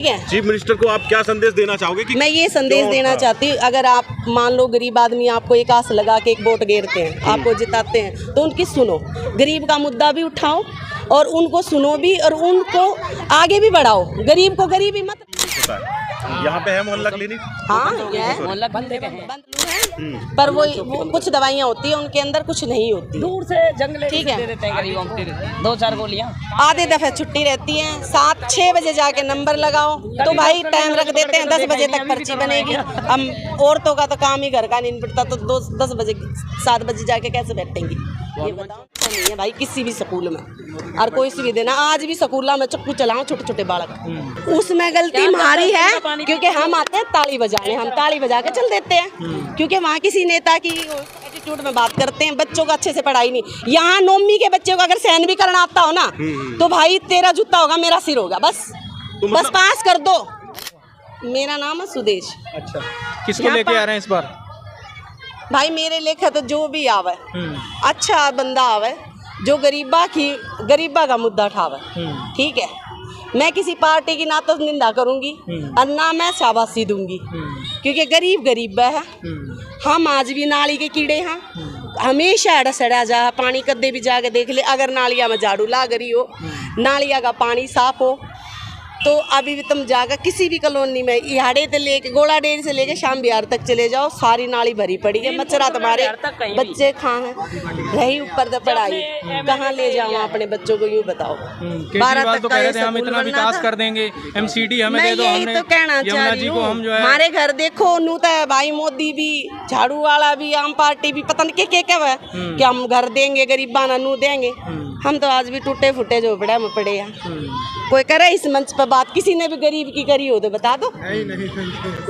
Chief minister को आप क्या संदेश देना चाहोगे कि मैं ये संदेश देना चाहती हूँ, अगर आप मान लो गरीब आदमी आपको एक आस लगा के एक वोट घेरते हैं, आपको जिताते हैं, तो उनकी सुनो, गरीब का मुद्दा भी उठाओ और उनको सुनो भी और उनको आगे भी बढ़ाओ। गरीब को गरीबी मत। यहाँ पे है मोहल्ला क्लिनिक। हाँ, मोहल्ला बंद है, पर वो कुछ दवाइयाँ होती है उनके अंदर, कुछ नहीं होती। दूर से जंगल ठीक है, देते हैं गरीबों को 2-4 गोलियां। आधे दफे छुट्टी रहती है, 7-6 बजे जाके नंबर लगाओ तो भाई टाइम रख देते हैं, 10 बजे तक पर्ची बनेगी। हम औरतों का तो काम ही घर का नहीं निपटता, तो 10 बजे 7 बजे जाके कैसे बैठेंगी ये बताओ। नहीं है भाई किसी भी स्कूल में और कोई सुविधा ना। आज भी स्कूलों में चक्कू चलाओ छोटे छोटे बालक, उसमें गलती हमारी है क्योंकि हम आते हैं ताली बजाने, हम ताली बजा के चल देते हैं क्योंकि वहाँ किसी नेता की एटीट्यूड में बात करते हैं। बच्चों को अच्छे से पढ़ाई नहीं, यहाँ 9वीं के बच्चों को अगर सहन भी करना आता हो ना तो भाई तेरा जूता होगा मेरा सिर होगा, बस पास कर दो। मेरा नाम है सुदेश। अच्छा, किसको लेके आ रहे हैं इस बार? भाई मेरे लेखा तो जो भी आवे अच्छा बंदा आवे जो गरीबा का मुद्दा उठावे, ठीक है। मैं किसी पार्टी की ना तो निंदा करूंगी और ना मैं शाबाशी दूंगी क्योंकि गरीब है। हम आज भी नाली के कीड़े हैं, हमेशा अड़ा सड़ा जा पानी कदे भी जाके देख ले, अगर नालिया में झाड़ू लाग रही हो, नालिया का पानी साफ हो, तो अभी भी तुम जाकर किसी भी कॉलोनी में इहाड़े से लेके गोला डेरी से लेके शाम बिहार तक चले जाओ, सारी नाली भरी पड़ी है। मच्छरा तुम्हारे बच्चे कहाँ हैं, रही ऊपर से पढ़ाई, कहाँ ले जाओ अपने बच्चों को, यूँ बताओ। 12 तक तो कह रहे थे हम इतना विकास कर देंगे, MCD हमें दे दो। हमने तो कहना चाह रही हूँ, हमारे घर देखो नूता है भाई, मोदी भी, झाड़ू वाला भी, आम पार्टी भी, पता नहीं क्या है कि हम घर देंगे गरीबाना नू देंगे। हम तो आज भी टूटे फूटे झोपड़े में पड़े हैं। कोई करे इस मंच पर बात किसी ने भी गरीब की करी हो तो बता दो।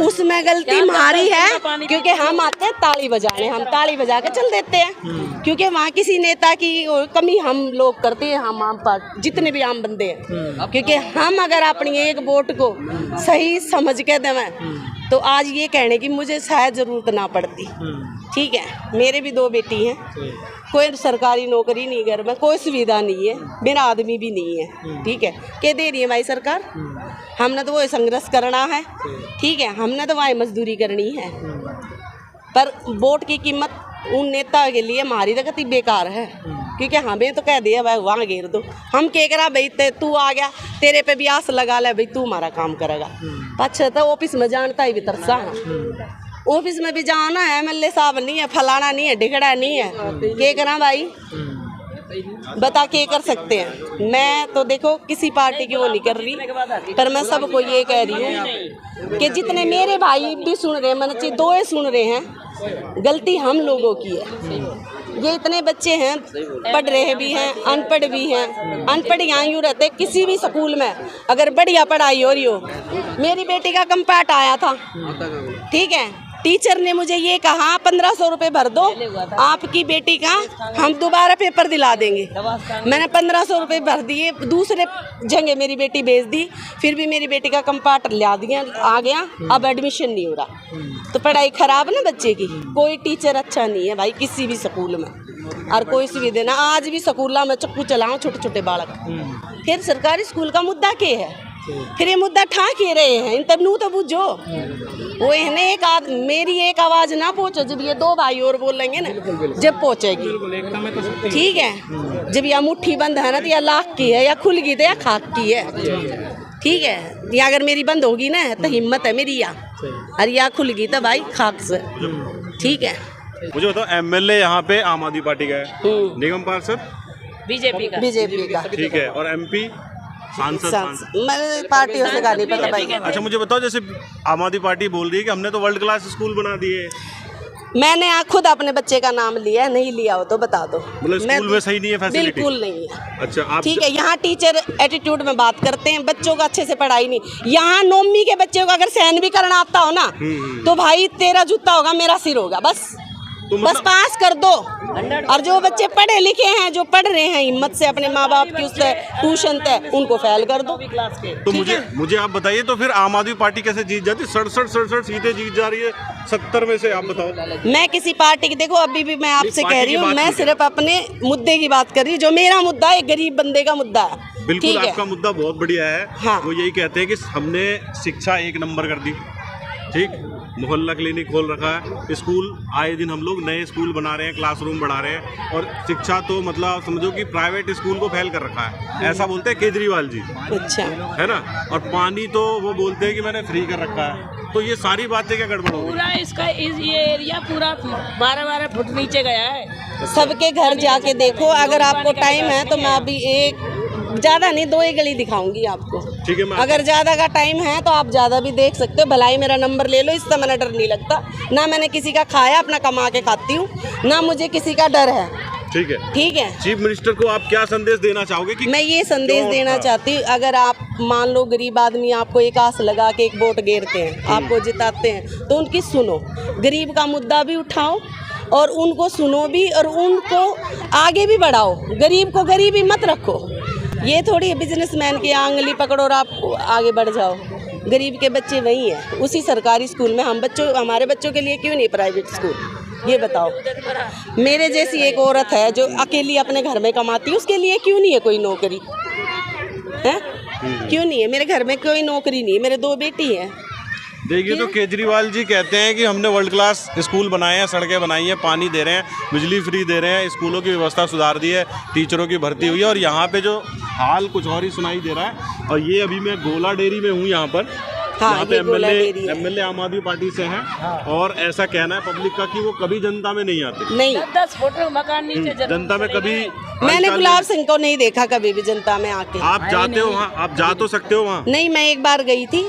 उसमें गलती हमारी है क्योंकि हम आते हैं ताली बजाने, हम ताली बजा के चल देते हैं क्योंकि वहाँ किसी नेता की कमी हम लोग करते हैं, हम आम पार्टी जितने भी आम बंदे हैं, क्योंकि हम अगर अपनी एक वोट को सही समझ के देवें तो आज ये कहने की मुझे शायद जरूरत ना पड़ती। ठीक है, मेरे भी 2 बेटी हैं, कोई सरकारी नौकरी नहीं, घर में कोई सुविधा नहीं है, मेरा आदमी भी नहीं है, ठीक है। क्या दे रही है भाई सरकार? हमने तो वो संघर्ष करना है, ठीक है, हमने तो वहाँ मजदूरी करनी है, पर वोट की कीमत उन नेता के लिए हमारी तो कति बेकार है क्योंकि हमें तो कह दिया भाई वहाँ घेर दो, हम क्या करा भाई तू आ गया तेरे पे भी आस लगा ले भाई तू हमारा काम करेगा। अच्छा तो ऑफिस में जानता ही भी तरसा है, ऑफिस में भी जाना है, MLA साहब नहीं है, फलाना नहीं है, ढिगड़ा नहीं है, क्या करा भाई बता के कर सकते हैं। मैं तो देखो किसी पार्टी की वो नहीं कर रही, पर मैं सबको ये कह रही हूँ कि जितने मेरे भाई भी सुन रहे हैं, मैंने 2 सुन रहे हैं, गलती हम लोगों की है। ये इतने बच्चे हैं, पढ़ रहे भी हैं, अनपढ़ भी हैं। अनपढ़ यहाँ यूँ रहते किसी भी स्कूल में अगर बढ़िया पढ़ाई हो रही हो। मेरी बेटी का कंपार्ट आया था, ठीक है, टीचर ने मुझे ये कहा 1500 रुपये भर दो, आपकी बेटी का हम दोबारा पेपर दिला देंगे। मैंने 1500 रुपये भर दिए, दूसरे जगह मेरी बेटी भेज दी, फिर भी मेरी बेटी का कंपार्ट ला दिया, आ गया, अब एडमिशन नहीं हो रहा। तो पढ़ाई खराब ना बच्चे की, कोई टीचर अच्छा नहीं है भाई किसी भी स्कूल में और कोई सुविधा ना। आज भी स्कूलों में चक्कू चलाओ छोटे छोटे बालक, फिर सरकारी स्कूल का मुद्दा क्या है? फिर ये मुद्दा ठा के रहे हैं, इन तब नू तो बुझो वो इन्हें मेरी एक आवाज ना पहुंचो, जब ये 2 भाई और बोलेंगे ना जब पहुंचेगी, ठीक है। जब यह मुट्ठी बंद है ना तो या लाख की है, या खुल गई तो या खाक की है, ठीक है। या अगर मेरी बंद होगी ना तो हिम्मत है मेरी, या अरे या खुल गई तो भाई खाक से, ठीक है। मुझे बताओ MLA यहाँ पे आम आदमी पार्टी का है, निगम पार्षद बीजेपी का, ठीक है, और MP सांसद मैं पार्टियों से नहीं पता भाई। अच्छा मुझे बताओ, जैसे आम आदमी पार्टी बोल रही है कि हमने तो वर्ल्ड क्लास स्कूल बना दिए, मैंने खुद अपने बच्चे का नाम लिया, नहीं लिया हो तो बता दो। मतलब स्कूल में सही नहीं है फैसिलिटी? बिल्कुल नहीं है। अच्छा आप ठीक है, यहाँ टीचर एटीट्यूड में बात करते हैं, बच्चों को अच्छे से पढ़ाई नहीं। यहाँ 9वीं के बच्चे को अगर सहन भी करना आता हो ना तो भाई तेरा जूता होगा मेरा सिर होगा, बस पास कर दो। और जो बच्चे पढ़े लिखे हैं, जो पढ़ रहे हैं हिम्मत से अपने माँ बाप की उससे ट्यूशन तक, उनको फेल कर दो। तो मुझे आप बताइए, तो फिर आम आदमी पार्टी कैसे जीत जाती? 67 सीटें जीत जा रही है 70 में से, आप बताओ। मैं किसी पार्टी की, देखो अभी भी मैं आपसे कह रही हूँ, मैं सिर्फ अपने मुद्दे की बात कर रही हूँ। जो मेरा मुद्दा है गरीब बंदे का मुद्दा है, बिल्कुल ठीक है। आपका मुद्दा बहुत बढ़िया है। हाँ। वो यही कहते हैं कि हमने शिक्षा 1 नंबर कर दी, ठीक, मोहल्ला क्लिनिक खोल रखा है, स्कूल आए दिन हम लोग नए स्कूल बना रहे हैं, क्लासरूम बढ़ा रहे हैं, और शिक्षा तो मतलब समझो कि प्राइवेट स्कूल को फेल कर रखा है, ऐसा बोलते हैं केजरीवाल जी, अच्छा, है ना। और पानी तो वो बोलते हैं कि मैंने फ्री कर रखा है। तो ये सारी बातें क्या गड़बड़ हो गई? पूरा इसका ये एरिया पूरा 12-12 फुट नीचे गया है। सबके घर जाके देखो, अगर आपको टाइम है तो मैं अभी ज़्यादा नहीं 2 ही गली दिखाऊंगी आपको। ठीक है, मैं अगर ज़्यादा का टाइम है तो आप ज़्यादा भी देख सकते हो। भलाई मेरा नंबर ले लो, इससे मैंने डर नहीं लगता, ना मैंने किसी का खाया, अपना कमा के खाती हूँ, ना मुझे किसी का डर है। ठीक है, ठीक है। चीफ मिनिस्टर को आप क्या संदेश देना चाहोगे कि मैं ये संदेश देना चाहती हूँ, अगर आप मान लो गरीब आदमी आपको एक आस लगा के एक वोट घेरते हैं, आपको जिताते हैं, तो उनकी सुनो, गरीब का मुद्दा भी उठाओ और उनको सुनो भी और उनको आगे भी बढ़ाओ। गरीब को गरीबी मत रखो। ये थोड़ी बिजनेसमैन की आंगली पकड़ो और आप आगे बढ़ जाओ। गरीब के बच्चे वही हैं, उसी सरकारी स्कूल में। हमारे बच्चों के लिए क्यों नहीं प्राइवेट स्कूल, ये बताओ। मेरे जैसी एक औरत है जो अकेली अपने घर में कमाती है, उसके लिए क्यों नहीं है कोई नौकरी है? क्यों नहीं है? मेरे घर में कोई नौकरी नहीं है, मेरे 2 बेटी हैं। देखिए, तो केजरीवाल जी कहते हैं कि हमने वर्ल्ड क्लास स्कूल बनाए हैं, सड़कें बनाई हैं, पानी दे रहे हैं, बिजली फ्री दे रहे हैं, स्कूलों की व्यवस्था सुधार दी है, टीचरों की भर्ती हुई है, और यहाँ पे जो हाल कुछ और ही सुनाई दे रहा है। और ये अभी मैं गोला डेयरी में हूँ यहाँ पर। हाँ, यहाँ पे ये गोला डेयरी है। एमएलए आम आदमी पार्टी से हैं। और ऐसा कहना है पब्लिक का कि वो कभी जनता में नहीं आते, नहीं, 10 फुट मकान नीचे जनता में कभी। मैंने गुलाब सिंह को नहीं देखा कभी भी जनता में आके। आप जाते हो वहाँ, आप जा तो सकते हो वहाँ? नहीं, मैं एक बार गई थी,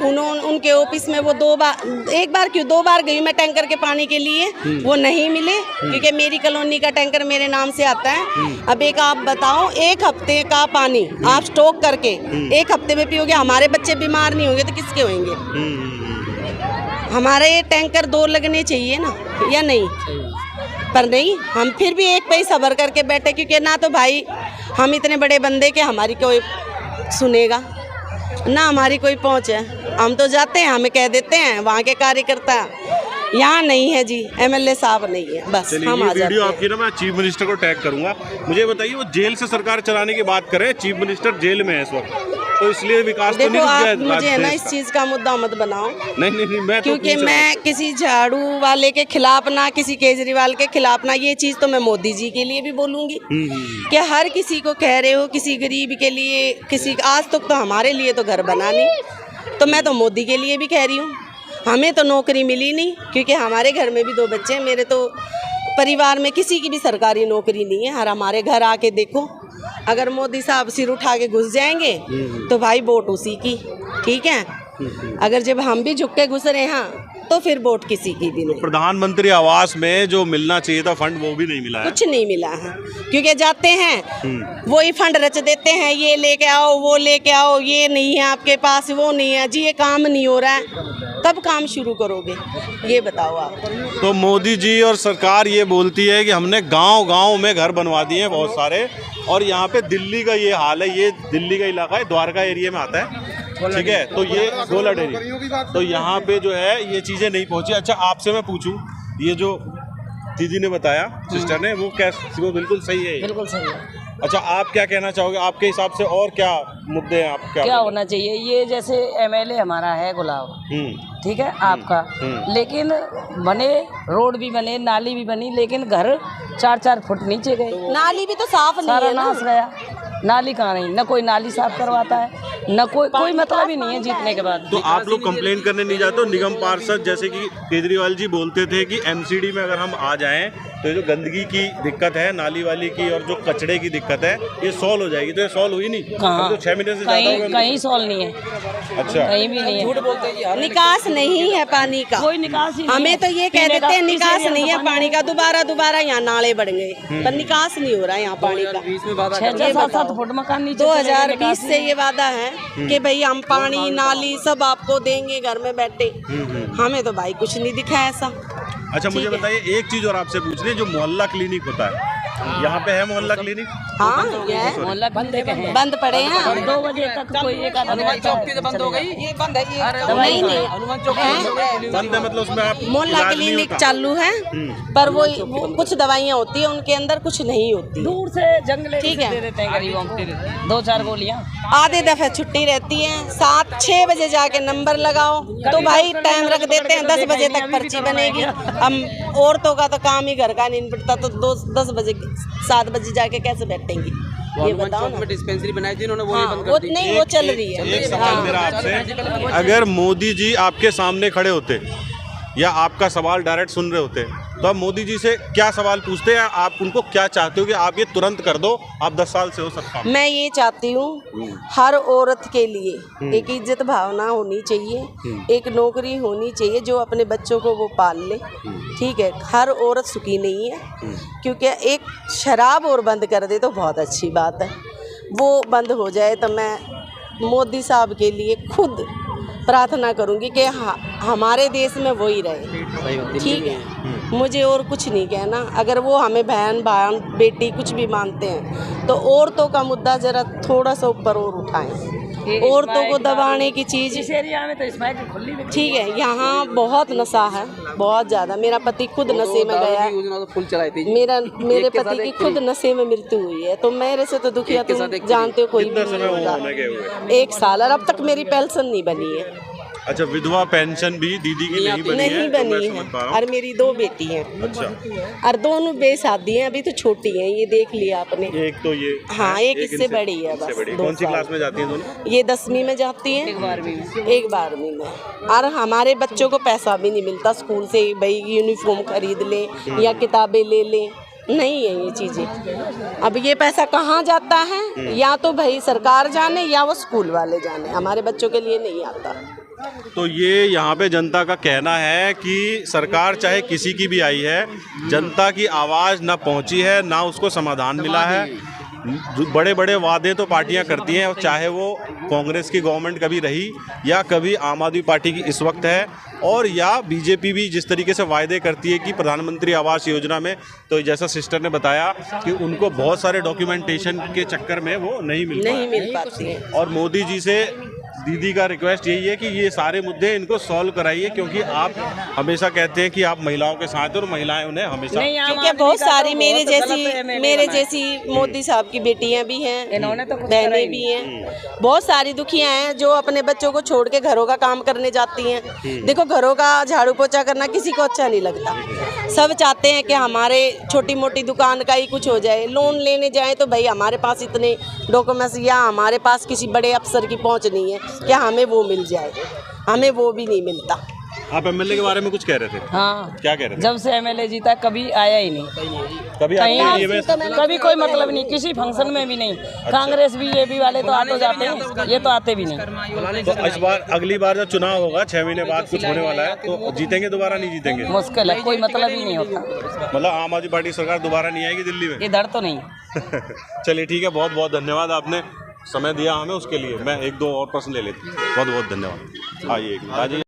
उनके ऑफिस में वो 2 बार, एक बार क्यों 2 बार गई मैं टैंकर के पानी के लिए, वो नहीं मिले, क्योंकि मेरी कॉलोनी का टैंकर मेरे नाम से आता है। अब एक आप बताओ, 1 हफ्ते का पानी आप स्टॉक करके 1 हफ्ते में पियोगे, हमारे बच्चे बीमार नहीं होंगे तो किसके होंगे? हमारे ये टैंकर 2 लगने चाहिए ना, या नहीं? पर नहीं, हम फिर भी एक पे ही सब्र करके बैठे, क्योंकि ना तो भाई हम इतने बड़े बंदे के हमारी कोई सुनेगा, ना हमारी कोई पहुंच है। हम तो जाते हैं, हमें कह देते हैं वहाँ के कार्यकर्ता, यहाँ नहीं है जी, एमएलए साहब नहीं है, बस चलिए, हम ये आ जाते वीडियो हैं। आपकी ना मैं चीफ मिनिस्टर को टैग करूंगा। मुझे बताइए, वो जेल से सरकार चलाने की बात करें, चीफ मिनिस्टर जेल में है इस वक्त, तो इसलिए विकास तो नहीं देखो, रुक गया आप मुझे है ना इस चीज़ का मुद्दा मत बनाओ। नहीं, मैं तो क्योंकि पूछ रहा मैं किसी झाड़ू वाले के खिलाफ ना, किसी केजरीवाल के खिलाफ ना, ये चीज़ तो मैं मोदी जी के लिए भी बोलूँगी कि हर किसी को कह रहे हो, किसी गरीब के लिए, किसी आज तक तो हमारे लिए तो घर बना नहीं, तो मैं तो मोदी के लिए भी कह रही हूँ। हमें तो नौकरी मिली नहीं, क्योंकि हमारे घर में भी 2 बच्चे हैं, मेरे तो परिवार में किसी की भी सरकारी नौकरी नहीं है। और हमारे घर आके देखो, अगर मोदी साहब सिर उठा के घुस जाएंगे तो भाई वोट उसी की, ठीक है। अगर जब हम भी झुक के घुस रहे हैं तो फिर वोट किसी की भी नहीं। प्रधानमंत्री आवास में जो मिलना चाहिए था फंड, वो भी नहीं मिला है। कुछ नहीं मिला है, क्योंकि जाते हैं वही फंड रच देते हैं, ये लेके आओ, वो लेके आओ, ये नहीं है आपके पास, वो नहीं है जी, ये काम नहीं हो रहा है, कब काम शुरू करोगे ये बताओ आप। तो मोदी जी और सरकार ये बोलती है कि हमने गांव-गांव में घर बनवा दिए हैं बहुत सारे, और यहाँ पे दिल्ली का ये हाल है, ये दिल्ली का इलाका है, द्वारका एरिया में आता है, ठीक है। तो ये गोला डेयरी, तो यहाँ पे जो है ये चीज़ें नहीं पहुँची। अच्छा, आपसे मैं पूछूं, ये जो दीदी ने बताया, सिस्टर ने, वो वो बिल्कुल सही है? बिल्कुल सही है। अच्छा, आप क्या कहना चाहोगे? आपके हिसाब से और क्या मुद्दे हैं? आप क्या होना चाहिए? ये जैसे एमएलए हमारा है गुलाब, ठीक है आपका, लेकिन बने रोड भी बने, नाली भी बनी, लेकिन घर 4-4 फुट नीचे गए। नाली भी तो साफ नहीं सारा है ना। नाश गया, नाली कहाँ नहीं, न कोई नाली साफ करवाता है, न कोई मतलब ही नहीं है जीतने के बाद। तो आप लोग कंप्लेन करने नहीं जाते हो? निगम पार्षद जैसे कि केजरीवाल जी बोलते थे कि एमसीडी में अगर हम आ जाएं तो जो गंदगी की दिक्कत है, नाली वाली की, और जो कचड़े की दिक्कत है, ये सॉल्व हो जाएगी। तो ये सॉल्व हुई नहीं? कहाँ? तो 6 महीने से ज़्यादा हो गए। कहीं सॉल्व नहीं है, अच्छा, कहीं भी नहीं है। निकास नहीं है पानी का, कोई निकास ही नहीं हमें है। तो ये कह पीने देते का हैं निकास इस एरिया नहीं है में पानी का, दोबारा यहाँ नाले बढ़ गए, पर निकास नहीं हो रहा है यहाँ पानी का। 6-7 फुट मकान नीचे 2020 से ये वादा है कि भाई हम पानी नाली सब आपको देंगे घर में बैठे, हमें तो भाई कुछ नहीं दिखा ऐसा। अच्छा, मुझे बताइए, एक चीज़ और आपसे पूछ रही है, जो मोहल्ला क्लिनिक होता है, यहाँ पे है मोहल्ला क्लिनिक? हाँ ये मोहल्ला बंद है, बंद पड़े हैं। 2 बजे तक कोई एक आधा हनुमान चौक की तो बंद हो गई, ये बंद है ये नहीं नहीं हनुमान चौक की बंद है मतलब उसमें आप मोहल्ला इलाज नहीं क्लिनिक होता? चालू है, पर वो कुछ दवाइयाँ होती है, उनके अंदर कुछ नहीं होती। दूर से जंगले ठीक है। दे देते हैं गरीबों को 2-4 गोलियां। आधे दफे छुट्टी रहती है, 7-6 बजे जाके नंबर लगाओ तो भाई टाइम रख देते हैं, 10 बजे तक पर्ची बनेगी। हम औरतों का तो काम ही घर का नहीं निपटता, तो 10 बजे 7 बजे जाके कैसे बैठेंगी ये बताओ ना। डिस्पेंसरी बनाई थी उन्होंने, वो हाँ, वो नहीं, वो चल रही है। एक सवाल मेरा आपसे, अगर मोदी जी आपके सामने खड़े होते या आपका सवाल डायरेक्ट सुन रहे होते तो आप मोदी जी से क्या सवाल पूछते हैं? आप उनको क्या चाहते हो कि आप ये तुरंत कर दो, आप 10 साल से हो सकता? मैं ये चाहती हूँ हर औरत के लिए एक इज्जत भावना होनी चाहिए, एक नौकरी होनी चाहिए जो अपने बच्चों को वो पाल ले। ठीक है, हर औरत सुखी नहीं है, क्योंकि एक शराब और बंद कर दे तो बहुत अच्छी बात है। वो बंद हो जाए तो मैं मोदी साहब के लिए खुद प्रार्थना करूंगी कि हमारे देश में वो ही रहे। ठीक है, मुझे और कुछ नहीं कहना। अगर वो हमें बहन भाई बेटी कुछ भी मानते हैं तो औरतों का मुद्दा जरा थोड़ा सा ऊपर और उठाएं। औरतों को दबाने की चीज़ इस एरिया में तो स्मैक खुली भी ठीक है, यहाँ बहुत नशा है, बहुत ज़्यादा। मेरा पति खुद नशे में गया है, फुल चलाई थी। मेरे पति की खुद नशे में मृत्यु हुई है, तो मेरे से तो दुखिया तुम जानते हो कोई भी नहीं होगा। 1 साल, और अब तक मेरी पेंशन नहीं बनी है। अच्छा, विधवा पेंशन भी दीदी की नहीं बनी है? नहीं तो मैं बनी समझ पा है, रहा हूँ। और मेरी 2 बेटी हैं। अच्छा, और दोनों बेशादी हैं, अभी तो छोटी हैं, ये देख लिया आपने। एक तो ये हाँ, एक इससे इनसे- बड़ी है, इससे बस बड़ी। 2 कौन सी साल। क्लास में जाती हैं दोनों? ये 10वीं में जाती हैं, एक 12वीं में। और हमारे बच्चों को पैसा भी नहीं मिलता स्कूल से, भाई यूनिफॉर्म खरीद लें या किताबें ले लें, नहीं है ये चीज़ें। अब ये पैसा कहाँ जाता है, या तो भाई सरकार जाने या वो स्कूल वाले जाने, हमारे बच्चों के लिए नहीं आता। तो ये यहाँ पे जनता का कहना है कि सरकार चाहे किसी की भी आई है, जनता की आवाज़ ना पहुँची है, ना उसको समाधान मिला है। बड़े बड़े वादे तो पार्टियां करती हैं, चाहे वो कांग्रेस की गवर्नमेंट कभी रही या कभी आम आदमी पार्टी की इस वक्त है, और या बीजेपी भी जिस तरीके से वायदे करती है कि प्रधानमंत्री आवास योजना में, तो जैसा सिस्टर ने बताया कि उनको बहुत सारे डॉक्यूमेंटेशन के चक्कर में वो नहीं मिल पाती है। और मोदी जी से दीदी का रिक्वेस्ट यही है कि ये सारे मुद्दे इनको सॉल्व कराइए, क्योंकि आप हमेशा कहते हैं कि आप महिलाओं के साथ हैं और महिलाएं उन्हें हमेशा, क्योंकि बहुत सारी मेरे जैसी मोदी साहब की बेटियां भी हैं, बहनें भी हैं, बहुत सारी दुखियां हैं जो अपने बच्चों को छोड़ के घरों का काम करने जाती हैं। देखो, घरों का झाड़ू पोछा करना किसी को अच्छा नहीं लगता, सब चाहते हैं कि हमारे छोटी मोटी दुकान का ही कुछ हो जाए। लोन लेने जाए तो भाई हमारे पास इतने डॉक्यूमेंट्स या हमारे पास किसी बड़े अफसर की पहुंच नहीं है क्या हमें वो मिल जाए, हमें वो भी नहीं मिलता। आप एमएलए के बारे में कुछ कह रहे थे? हाँ, क्या कह रहे थे? जब से एमएलए जीता कभी आया ही नहीं, कभी कभी कोई मतलब नहीं, किसी फंक्शन में भी नहीं। कांग्रेस बीजेपी वाले तो आते जाते हैं, ये तो आते भी नहीं। तो इस बार अगली बार जब चुनाव होगा 6 महीने बाद कुछ होने वाला है, तो जीतेंगे दोबारा? नहीं जीतेंगे, मुश्किल है, कोई मतलब ही नहीं होता। मतलब आम आदमी पार्टी सरकार दोबारा नहीं आएगी दिल्ली में? इधर तो नहीं। चलिए ठीक है, बहुत बहुत धन्यवाद, आपने समय दिया हमें, उसके लिए। मैं 1-2 और प्रश्न ले लेती हूँ। बहुत बहुत धन्यवाद। आइए।